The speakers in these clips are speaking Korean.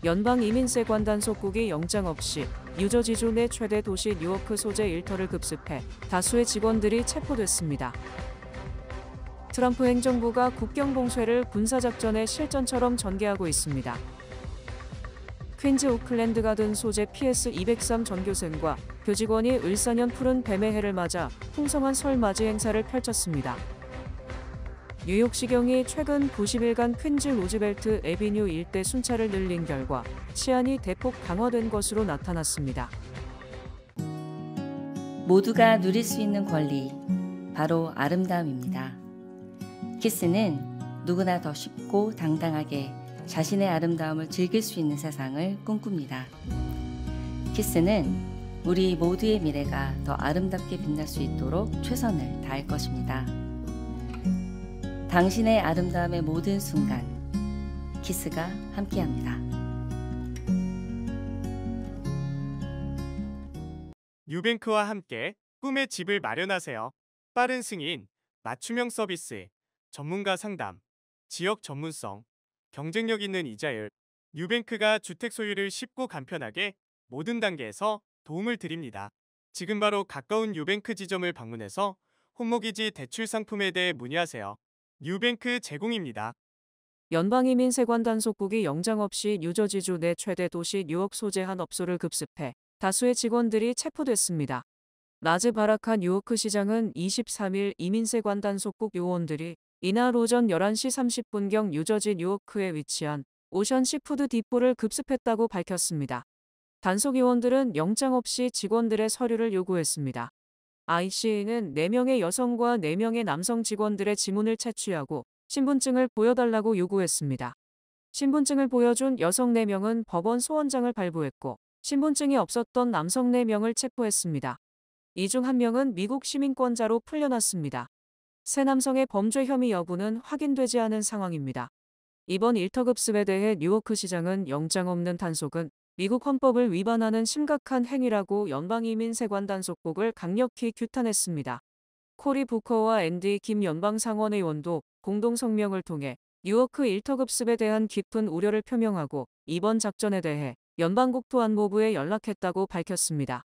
연방 이민세 관단속국이 영장 없이 뉴저지주 내 최대 도시 뉴워크 소재 일터를 급습해 다수의 직원들이 체포됐습니다. 트럼프 행정부가 국경 봉쇄를 군사작전의 실전처럼 전개하고 있습니다. 퀸즈 오클랜드 가든 소재 PS203 전교생과 교직원이 을사년 푸른 뱀의 해를 맞아 풍성한 설 맞이 행사를 펼쳤습니다. 뉴욕시경이 최근 90일간 퀸즈 로즈벨트 애비뉴 일대 순찰을 늘린 결과 치안이 대폭 강화된 것으로 나타났습니다. 모두가 누릴 수 있는 권리, 바로 아름다움입니다. 키스는 누구나 더 쉽고 당당하게 자신의 아름다움을 즐길 수 있는 세상을 꿈꿉니다. 키스는 우리 모두의 미래가 더 아름답게 빛날 수 있도록 최선을 다할 것입니다. 당신의 아름다움의 모든 순간, 키스가 함께합니다. 뉴뱅크와 함께 꿈의 집을 마련하세요. 빠른 승인, 맞춤형 서비스, 전문가 상담, 지역 전문성, 경쟁력 있는 이자율. 뉴뱅크가 주택 소유를 쉽고 간편하게 모든 단계에서 도움을 드립니다. 지금 바로 가까운 뉴뱅크 지점을 방문해서 홈모기지 대출 상품에 대해 문의하세요. 뉴뱅크 제공입니다. 연방이민세 관단속국이 영장 없이 뉴저지주 내 최대 도시 뉴욕 소재 한 업소를 급습해 다수의 직원들이 체포됐습니다. 라즈 바라카 뉴요크 시장은 23일 이민세 관단속국 요원들이 이날 오전 11시 30분경 뉴저지 뉴워크에 위치한 오션 시푸드 디포를 급습했다고 밝혔습니다. 단속 요원들은 영장 없이 직원들의 서류를 요구했습니다. ICA는 4명의 여성과 4명의 남성 직원들의 지문을 채취하고 신분증을 보여달라고 요구했습니다. 신분증을 보여준 여성 4명은 법원 소원장을 발부했고 신분증이 없었던 남성 4명을 체포했습니다. 이 중 1명은 미국 시민권자로 풀려났습니다. 세 남성의 범죄 혐의 여부는 확인되지 않은 상황입니다. 이번 일터급습에 대해 뉴워크 시장은 영장 없는 단속은 미국 헌법을 위반하는 심각한 행위라고 연방이민세관단속국을 강력히 규탄했습니다. 코리 부커와 앤디 김 연방상원의원도 공동 성명을 통해 뉴워크 일터급습에 대한 깊은 우려를 표명하고 이번 작전에 대해 연방국토안보부에 연락했다고 밝혔습니다.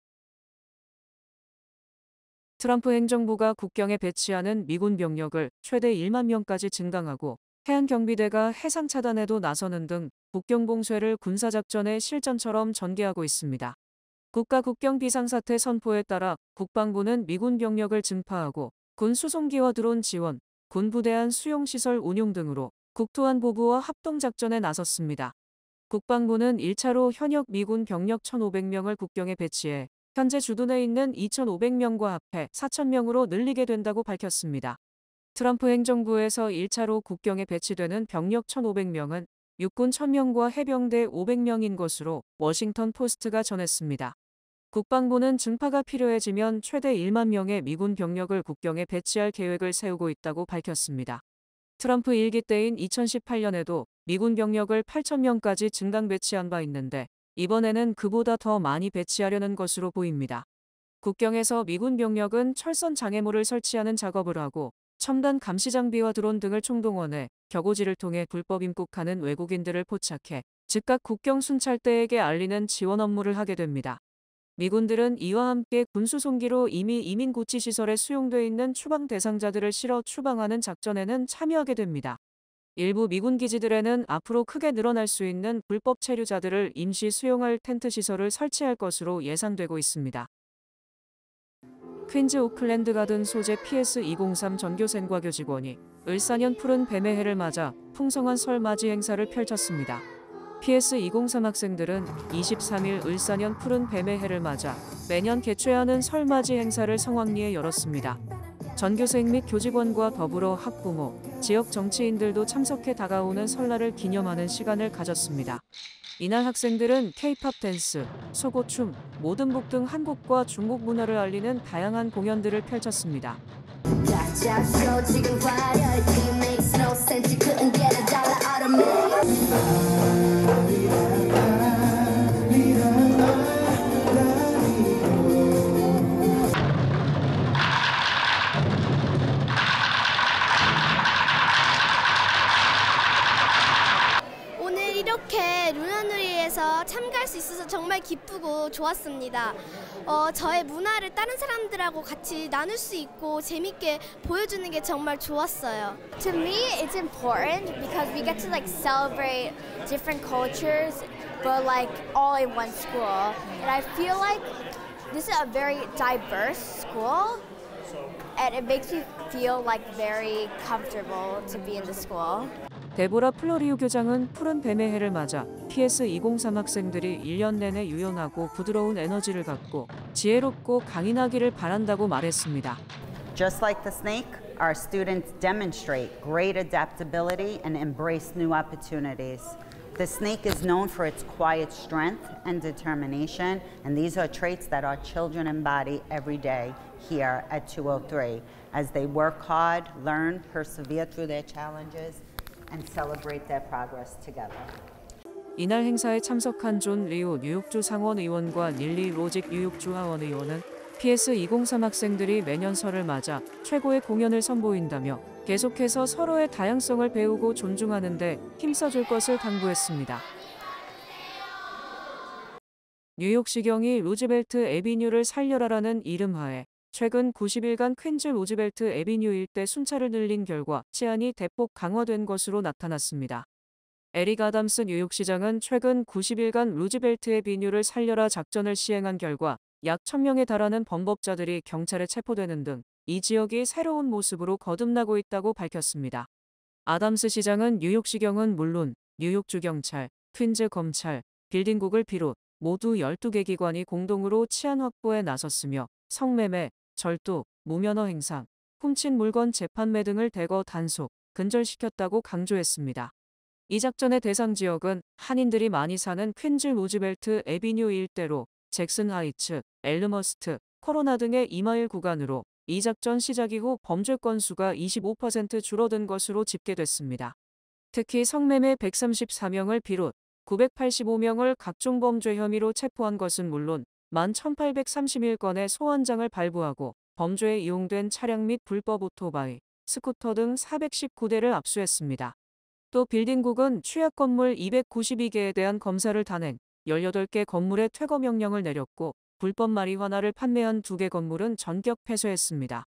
트럼프 행정부가 국경에 배치하는 미군 병력을 최대 1만 명까지 증강하고 해안경비대가 해상 차단에도 나서는 등 국경 봉쇄를 군사작전의 실전처럼 전개하고 있습니다. 국가 국경 비상사태 선포에 따라 국방부는 미군 병력을 증파하고 군 수송기와 드론 지원, 군 부대안 수용시설 운용 등으로 국토안보부와 합동작전에 나섰습니다. 국방부는 1차로 현역 미군 병력 1,500명을 국경에 배치해 현재 주둔해 있는 2,500명과 합해 4,000명으로 늘리게 된다고 밝혔습니다. 트럼프 행정부에서 1차로 국경에 배치되는 병력 1,500명은 육군 1,000명과 해병대 500명인 것으로 워싱턴 포스트가 전했습니다. 국방부는 증파가 필요해지면 최대 1만 명의 미군 병력을 국경에 배치할 계획을 세우고 있다고 밝혔습니다. 트럼프 1기 때인 2018년에도 미군 병력을 8,000명까지 증강 배치한 바 있는데 이번에는 그보다 더 많이 배치하려는 것으로 보입니다. 국경에서 미군 병력은 철선 장애물을 설치하는 작업을 하고 첨단 감시 장비와 드론 등을 총동원해 격오지를 통해 불법 입국하는 외국인들을 포착해 즉각 국경 순찰대에게 알리는 지원 업무를 하게 됩니다. 미군들은 이와 함께 군수송기로 이미 이민 구치 시설에 수용돼 있는 추방 대상자들을 실어 추방하는 작전에는 참여하게 됩니다. 일부 미군 기지들에는 앞으로 크게 늘어날 수 있는 불법 체류자들을 임시 수용할 텐트 시설을 설치할 것으로 예상되고 있습니다. 퀸즈 오클랜드 가든 소재 PS203 전교생과 교직원이 을사년 푸른 뱀의 해를 맞아 풍성한 설 맞이 행사를 펼쳤습니다. PS203 학생들은 23일 을사년 푸른 뱀의 해를 맞아 매년 개최하는 설 맞이 행사를 성황리에 열었습니다. 전교생 및 교직원과 더불어 학부모, 지역 정치인들도 참석해 다가오는 설날을 기념하는 시간을 가졌습니다. 이날 학생들은 K-팝 댄스, 소고춤, 모든복 등 한국과 중국 문화를 알리는 다양한 공연들을 펼쳤습니다. 오늘 이렇게 루나누리에 대회에서 참가할 수 있어서 정말 기쁘고 좋았습니다. 저의 문화를 다른 사람들하고 같이 나눌 수 있고 재밌게 보여주는 게 정말 좋았어요. To me, it's important because we get to like celebrate different cultures, but like all in one school. And I feel like this is a very diverse school, and it makes me feel like very comfortable to be in the school. 데보라 플로리우 교장은 푸른 뱀의 해를 맞아 PS203 학생들이 1년 내내 유연하고 부드러운 에너지를 갖고 지혜롭고 강인하기를 바란다고 말했습니다. Just like the snake, our students demonstrate great adaptability and embrace new opportunities. The snake is known for its quiet strength and determination, and these are traits that our children embody every day here at 203 as they work hard, learn, persevere through their challenges, and celebrate their progress together. 이날 행사에 참석한 존 리우 뉴욕주 상원 의원과 닐리 로직 뉴욕주 하원 의원은 PS203 학생들이 매년 설을 맞아 최고의 공연을 선보인다며 계속해서 서로의 다양성을 배우고 존중하는 데 힘써줄 것을 당부했습니다. 뉴욕시경이 루즈벨트 애비뉴를 살려라라는 이름하에 최근 90일간 퀸즈 루즈벨트 애비뉴 일대 순찰을 늘린 결과 치안이 대폭 강화된 것으로 나타났습니다. 에릭 아담스 뉴욕시장은 최근 90일간 루즈벨트 애비뉴를 살려라 작전을 시행한 결과 약 1000명에 달하는 범법자들이 경찰에 체포되는 등 이 지역이 새로운 모습으로 거듭나고 있다고 밝혔습니다. 아담스 시장은 뉴욕시경은 물론 뉴욕주 경찰, 퀸즈 검찰, 빌딩국을 비롯 모두 12개 기관이 공동으로 치안 확보에 나섰으며 성매매, 절도, 무면허 행상, 훔친 물건 재판매 등을 대거 단속, 근절시켰다고 강조했습니다. 이 작전의 대상 지역은 한인들이 많이 사는 퀸즈 루즈벨트 애비뉴 일대로 잭슨 하이츠, 엘르머스트, 코로나 등의 2마일 구간으로 이 작전 시작 이후 범죄 건수가 25% 줄어든 것으로 집계됐습니다. 특히 성매매 134명을 비롯 985명을 각종 범죄 혐의로 체포한 것은 물론 11,831건의 소환장을 발부하고 범죄에 이용된 차량 및 불법 오토바이, 스쿠터 등 419대를 압수했습니다. 또 빌딩국은 취약 건물 292개에 대한 검사를 단행, 18개 건물에 퇴거 명령을 내렸고 불법 마리화나를 판매한 2개 건물은 전격 폐쇄했습니다.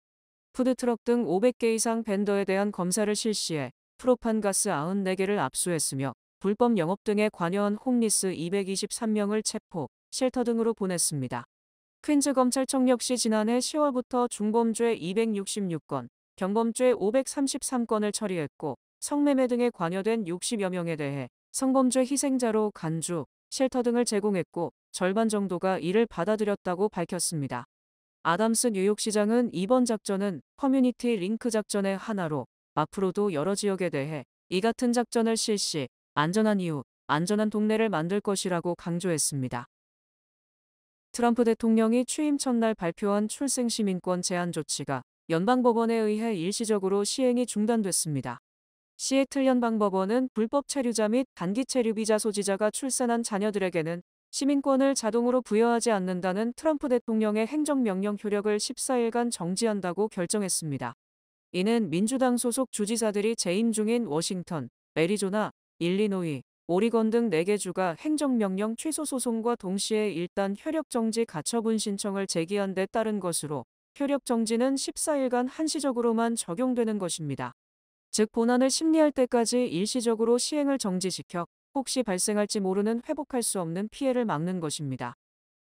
푸드트럭 등 500개 이상 벤더에 대한 검사를 실시해 프로판가스 94개를 압수했으며 불법 영업 등에 관여한 홈리스 223명을 체포, 쉘터 등으로 보냈습니다. 퀸즈 검찰청 역시 지난해 10월부터 중범죄 266건, 경범죄 533건을 처리했고 성매매 등에 관여된 60여 명에 대해 성범죄 희생자로 간주, 쉘터 등을 제공했고 절반 정도가 이를 받아들였다고 밝혔습니다. 아담스 뉴욕시장은 이번 작전은 커뮤니티 링크 작전의 하나로 앞으로도 여러 지역에 대해 이 같은 작전을 실시, 안전한 이웃, 안전한 동네를 만들 것이라고 강조했습니다. 트럼프 대통령이 취임 첫날 발표한 출생시민권 제한 조치가 연방법원에 의해 일시적으로 시행이 중단됐습니다. 시애틀 연방법원은 불법 체류자 및 단기 체류 비자 소지자가 출산한 자녀들에게는 시민권을 자동으로 부여하지 않는다는 트럼프 대통령의 행정명령 효력을 14일간 정지한다고 결정했습니다. 이는 민주당 소속 주지사들이 재임 중인 워싱턴, 애리조나, 일리노이, 오리건 등 4개 주가 행정명령 취소 소송과 동시에 일단 효력정지 가처분 신청을 제기한 데 따른 것으로 효력정지는 14일간 한시적으로만 적용되는 것입니다. 즉 본안을 심리할 때까지 일시적으로 시행을 정지시켜 혹시 발생할지 모르는 회복할 수 없는 피해를 막는 것입니다.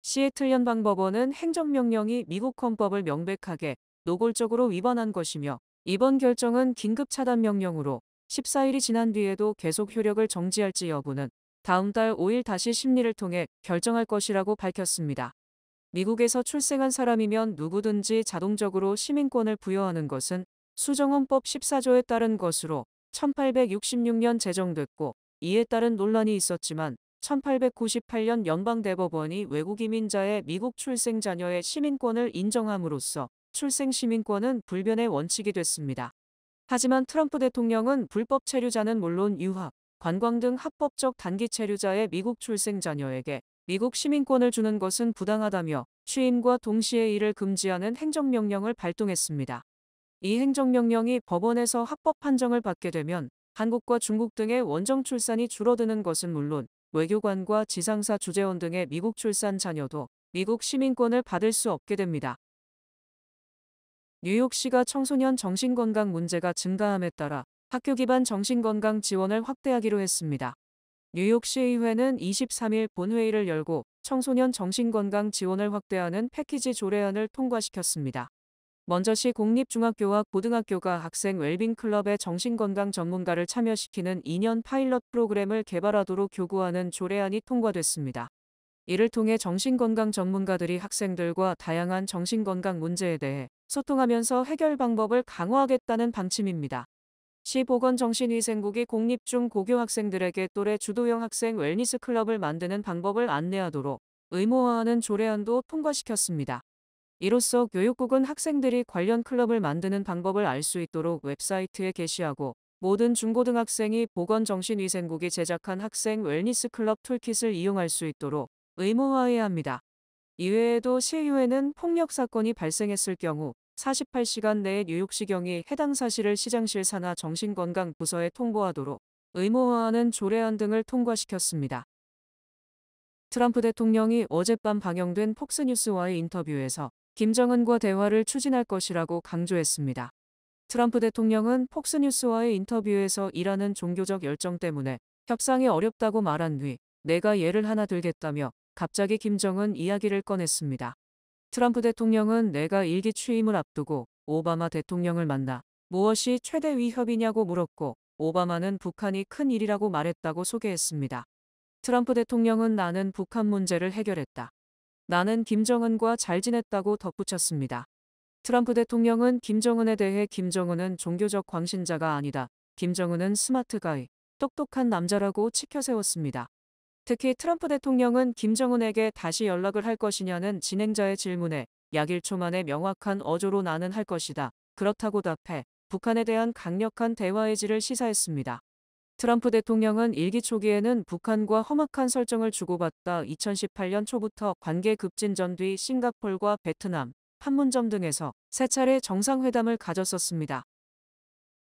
시애틀 연방법원은 행정명령이 미국 헌법을 명백하게 노골적으로 위반한 것이며 이번 결정은 긴급 차단 명령으로 14일이 지난 뒤에도 계속 효력을 정지할지 여부는 다음 달 5일 다시 심리를 통해 결정할 것이라고 밝혔습니다. 미국에서 출생한 사람이면 누구든지 자동적으로 시민권을 부여하는 것은 수정헌법 14조에 따른 것으로 1866년 제정됐고 이에 따른 논란이 있었지만 1898년 연방대법원이 외국 이민자의 미국 출생 자녀의 시민권을 인정함으로써 출생 시민권은 불변의 원칙이 됐습니다. 하지만 트럼프 대통령은 불법 체류자는 물론 유학, 관광 등 합법적 단기 체류자의 미국 출생 자녀에게 미국 시민권을 주는 것은 부당하다며 취임과 동시에 이를 금지하는 행정명령을 발동했습니다. 이 행정명령이 법원에서 합법 판정을 받게 되면 한국과 중국 등의 원정 출산이 줄어드는 것은 물론 외교관과 지상사 주재원 등의 미국 출산 자녀도 미국 시민권을 받을 수 없게 됩니다. 뉴욕시가 청소년 정신건강 문제가 증가함에 따라 학교 기반 정신건강 지원을 확대하기로 했습니다. 뉴욕시의회는 23일 본회의를 열고 청소년 정신건강 지원을 확대하는 패키지 조례안을 통과시켰습니다. 먼저 시 공립중학교와 고등학교가 학생 웰빙 클럽의 정신건강 전문가를 참여시키는 2년 파일럿 프로그램을 개발하도록 요구하는 조례안이 통과됐습니다. 이를 통해 정신건강 전문가들이 학생들과 다양한 정신건강 문제에 대해 소통하면서 해결 방법을 강화하겠다는 방침입니다. 시 보건정신위생국이 공립중 고교 학생들에게 또래 주도형 학생 웰니스 클럽을 만드는 방법을 안내하도록 의무화하는 조례안도 통과시켰습니다. 이로써 교육국은 학생들이 관련 클럽을 만드는 방법을 알 수 있도록 웹사이트에 게시하고 모든 중고등학생이 보건정신위생국이 제작한 학생 웰니스 클럽 툴킷을 이용할 수 있도록 의무화해야 합니다. 이외에도 시의회는 폭력 사건이 발생했을 경우 48시간 내에 뉴욕시경이 해당 사실을 시장실 산하 정신건강 부서에 통보하도록 의무화하는 조례안 등을 통과시켰습니다. 트럼프 대통령이 어젯밤 방영된 폭스뉴스와의 인터뷰에서 김정은과 대화를 추진할 것이라고 강조했습니다. 트럼프 대통령은 폭스뉴스와의 인터뷰에서 이라는 종교적 열정 때문에 협상이 어렵다고 말한 뒤 내가 예를 하나 들겠다며 갑자기 김정은 이야기를 꺼냈습니다. 트럼프 대통령은 내가 일기 취임을 앞두고 오바마 대통령을 만나 무엇이 최대 위협이냐고 물었고 오바마는 북한이 큰 일이라고 말했다고 소개했습니다. 트럼프 대통령은 나는 북한 문제를 해결했다. 나는 김정은과 잘 지냈다고 덧붙였습니다. 트럼프 대통령은 김정은에 대해 김정은은 종교적 광신자가 아니다. 김정은은 스마트 가이, 똑똑한 남자라고 치켜세웠습니다. 특히 트럼프 대통령은 김정은에게 다시 연락을 할 것이냐는 진행자의 질문에 약 1초 만에 명확한 어조로 나는 할 것이다. 그렇다고 답해 북한에 대한 강력한 대화 의지를 시사했습니다. 트럼프 대통령은 일기 초기에는 북한과 험악한 설정을 주고받다 2018년 초부터 관계 급진전 뒤 싱가폴과 베트남, 판문점 등에서 세 차례 정상회담을 가졌었습니다.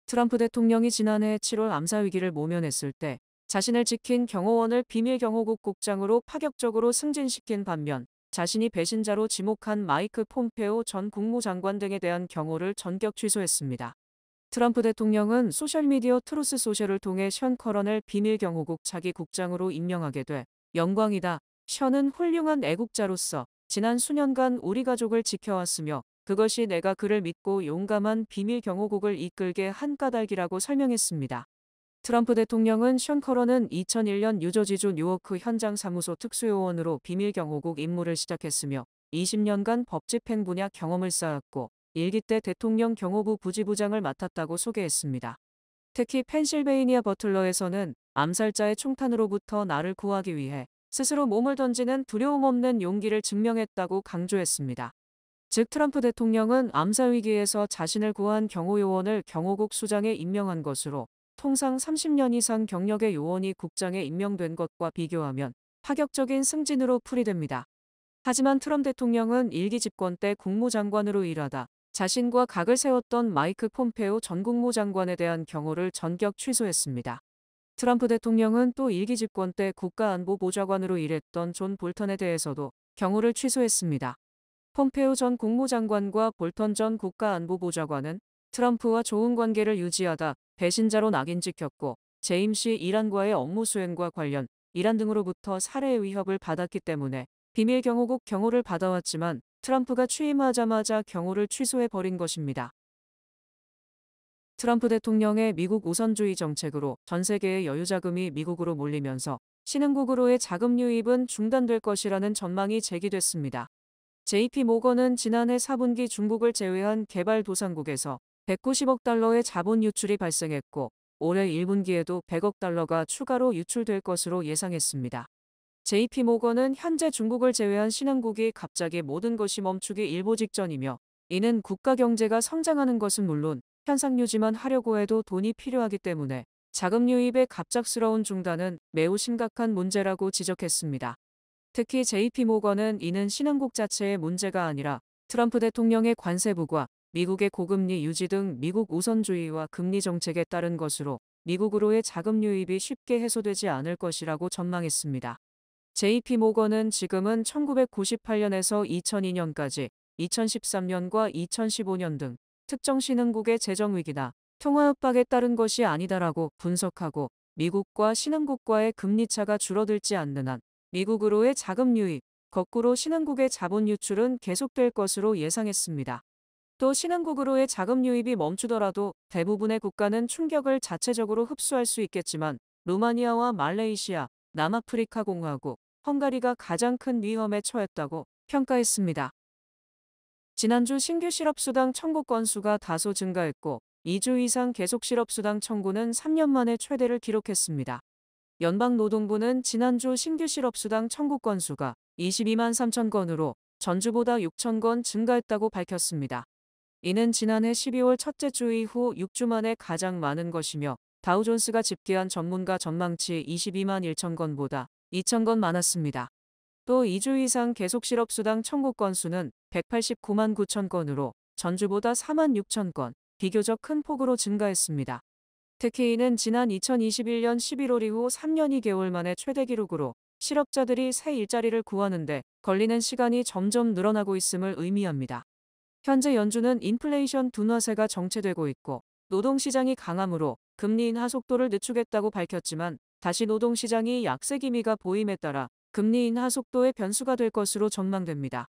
트럼프 대통령이 지난해 7월 암사 위기를 모면했을 때 자신을 지킨 경호원을 비밀경호국 국장으로 파격적으로 승진시킨 반면 자신이 배신자로 지목한 마이크 폼페오 전 국무장관 등에 대한 경호를 전격 취소했습니다. 트럼프 대통령은 소셜미디어 트루스 소셜을 통해 션 커런을 비밀경호국 차기 국장으로 임명하게 돼 영광이다. 션은 훌륭한 애국자로서 지난 수년간 우리 가족을 지켜왔으며 그것이 내가 그를 믿고 용감한 비밀경호국을 이끌게 한 까닭이라고 설명했습니다. 트럼프 대통령은 션 커런은 2001년 뉴저지주 뉴워크 현장 사무소 특수요원으로 비밀경호국 임무를 시작했으며 20년간 법집행 분야 경험을 쌓았고 일기 때 대통령 경호부 부지부장을 맡았다고 소개했습니다. 특히 펜실베이니아 버틀러에서는 암살자의 총탄으로부터 나를 구하기 위해 스스로 몸을 던지는 두려움 없는 용기를 증명했다고 강조했습니다. 즉 트럼프 대통령은 암살 위기에서 자신을 구한 경호요원을 경호국 수장에 임명한 것으로 통상 30년 이상 경력의 요원이 국장에 임명된 것과 비교하면 파격적인 승진으로 풀이됩니다. 하지만 트럼프 대통령은 일기 집권 때 국무장관으로 일하다 자신과 각을 세웠던 마이크 폼페오 전 국무장관에 대한 경호를 전격 취소했습니다. 트럼프 대통령은 또 일기 집권 때 국가안보보좌관으로 일했던 존 볼턴에 대해서도 경호를 취소했습니다. 폼페오 전 국무장관과 볼턴 전 국가안보보좌관은 트럼프와 좋은 관계를 유지하다 배신자로 낙인 찍혔고 재임 시 이란과의 업무 수행과 관련 이란 등으로부터 살해 위협을 받았기 때문에 비밀경호국 경호를 받아왔지만 트럼프가 취임하자마자 경호를 취소해버린 것입니다. 트럼프 대통령의 미국 우선주의 정책으로 전 세계의 여유자금이 미국으로 몰리면서 신흥국으로의 자금 유입은 중단될 것이라는 전망이 제기됐습니다. JP 모건은 지난해 4분기 중국을 제외한 개발도상국에서 190억 달러의 자본 유출이 발생했고 올해 1분기에도 100억 달러가 추가로 유출될 것으로 예상했습니다. JP 모건은 현재 중국을 제외한 신흥국이 갑자기 모든 것이 멈추기 일보 직전이며 이는 국가 경제가 성장하는 것은 물론 현상 유지만 하려고 해도 돈이 필요하기 때문에 자금 유입의 갑작스러운 중단은 매우 심각한 문제라고 지적했습니다. 특히 JP 모건은 이는 신흥국 자체의 문제가 아니라 트럼프 대통령의 관세부과 미국의 고금리 유지 등 미국 우선주의와 금리 정책에 따른 것으로 미국으로의 자금 유입이 쉽게 해소되지 않을 것이라고 전망했습니다. JP 모건은 지금은 1998년에서 2002년까지 2013년과 2015년 등 특정 신흥국의 재정 위기나 통화 압박에 따른 것이 아니다라고 분석하고 미국과 신흥국과의 금리 차가 줄어들지 않는 한 미국으로의 자금 유입, 거꾸로 신흥국의 자본 유출은 계속될 것으로 예상했습니다. 또 신흥국으로의 자금 유입이 멈추더라도 대부분의 국가는 충격을 자체적으로 흡수할 수 있겠지만 루마니아와 말레이시아, 남아프리카 공화국, 헝가리가 가장 큰 위험에 처했다고 평가했습니다. 지난주 신규 실업수당 청구 건수가 다소 증가했고 2주 이상 계속 실업수당 청구는 3년 만에 최대를 기록했습니다. 연방노동부는 지난주 신규 실업수당 청구 건수가 22만 3천 건으로 전주보다 6천 건 증가했다고 밝혔습니다. 이는 지난해 12월 첫째 주 이후 6주 만에 가장 많은 것이며 다우존스가 집계한 전문가 전망치 22만 1천 건보다 2천 건 많았습니다. 또 2주 이상 계속 실업수당 청구 건수는 189만 9천 건으로 전주보다 4만 6천 건, 비교적 큰 폭으로 증가했습니다. 특히 이는 지난 2021년 11월 이후 3년 2개월 만에 최대 기록으로 실업자들이 새 일자리를 구하는데 걸리는 시간이 점점 늘어나고 있음을 의미합니다. 현재 연준은 인플레이션 둔화세가 정체되고 있고 노동시장이 강하므로 금리 인하 속도를 늦추겠다고 밝혔지만 다시 노동시장이 약세 기미가 보임에 따라 금리 인하 속도의 변수가 될 것으로 전망됩니다.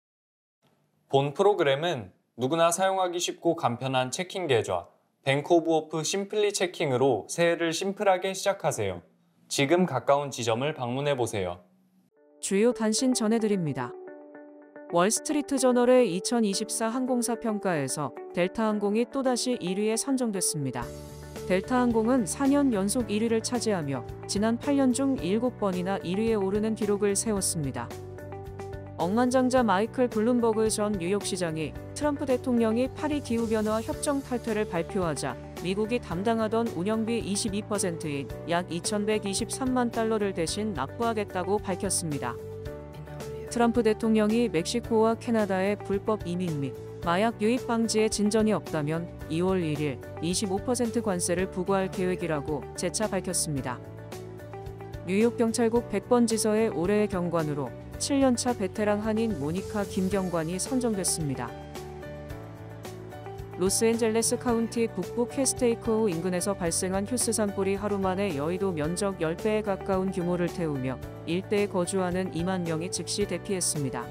본 프로그램은 누구나 사용하기 쉽고 간편한 체킹 계좌 뱅크 오브 오프 심플리 체킹으로 새해를 심플하게 시작하세요. 지금 가까운 지점을 방문해 보세요. 주요 단신 전해드립니다. 월스트리트 저널의 2024 항공사 평가에서 델타항공이 또다시 1위에 선정됐습니다. 델타항공은 4년 연속 1위를 차지하며 지난 8년 중 7번이나 1위에 오르는 기록을 세웠습니다. 억만장자 마이클 블룸버그 전 뉴욕시장이 트럼프 대통령이 파리 기후변화 협정 탈퇴를 발표하자 미국이 담당하던 운영비 22%인 약 2,123만 달러를 대신 납부하겠다고 밝혔습니다. 트럼프 대통령이 멕시코와 캐나다의 불법 이민 및 마약 유입 방지에 진전이 없다면 2월 1일 25% 관세를 부과할 계획이라고 재차 밝혔습니다. 뉴욕 경찰국 100번 지서의 올해의 경관으로 7년차 베테랑 한인 모니카 김경관이 선정됐습니다. 로스앤젤레스 카운티 북부 캐스테이크호 인근에서 발생한 휴스 산불이 하루 만에 여의도 면적 10배에 가까운 규모를 태우며 일대에 거주하는 2만 명이 즉시 대피했습니다.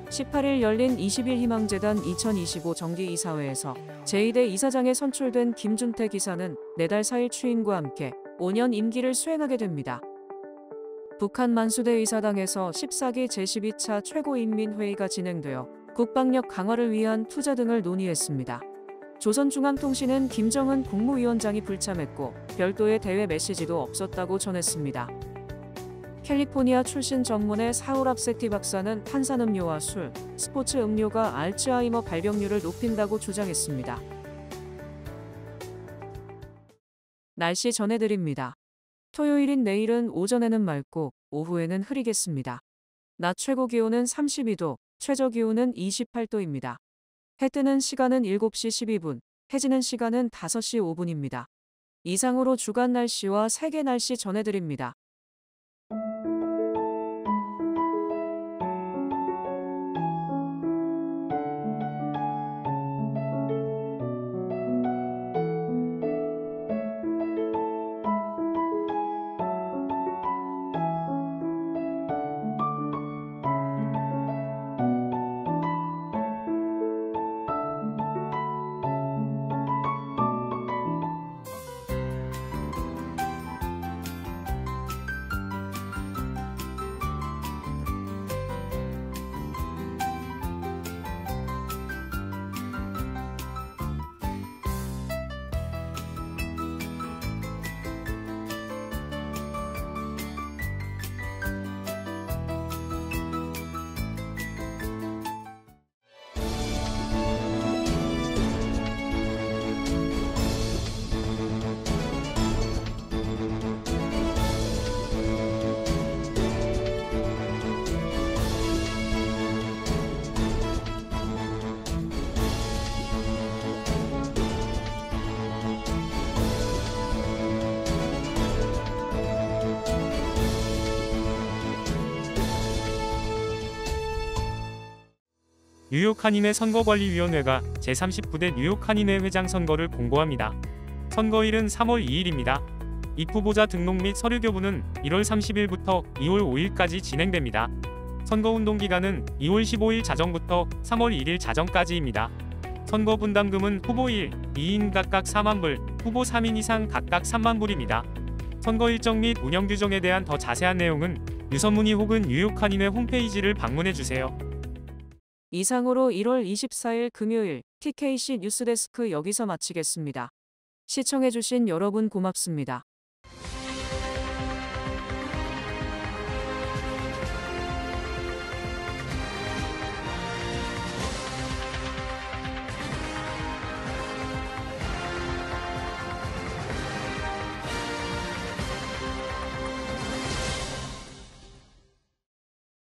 18일 열린 21 희망재단 2025 정기이사회에서 제2대 이사장에 선출된 김준태 기사는 4달 4일 취임과 함께 5년 임기를 수행하게 됩니다. 북한 만수대 의사당에서 14기 제12차 최고인민회의가 진행되어 국방력 강화를 위한 투자 등을 논의했습니다. 조선중앙통신은 김정은 국무위원장이 불참했고 별도의 대외 메시지도 없었다고 전했습니다. 캘리포니아 출신 전문의 사울 압세티 박사는 탄산음료와 술, 스포츠 음료가 알츠하이머 발병률을 높인다고 주장했습니다. 날씨 전해드립니다. 토요일인 내일은 오전에는 맑고 오후에는 흐리겠습니다. 낮 최고 기온은 32도, 최저 기온은 28도입니다. 해 뜨는 시간은 7시 12분, 해지는 시간은 5시 5분입니다. 이상으로 주간 날씨와 세계 날씨 전해드립니다. 뉴욕 한인회 선거관리위원회가 제39대 뉴욕 한인회 회장 선거를 공고합니다. 선거일은 3월 2일입니다. 입후보자 등록 및 서류 교부는 1월 30일부터 2월 5일까지 진행됩니다. 선거운동 기간은 2월 15일 자정부터 3월 1일 자정까지입니다. 선거 분담금은 후보 1, 2인 각각 4만 불, 후보 3인 이상 각각 3만 불입니다. 선거 일정 및 운영 규정에 대한 더 자세한 내용은 유선문의 혹은 뉴욕 한인회 홈페이지를 방문해 주세요. 이상으로 1월 24일 금요일 TKC 뉴스데스크 여기서 마치겠습니다. 시청해주신 여러분 고맙습니다.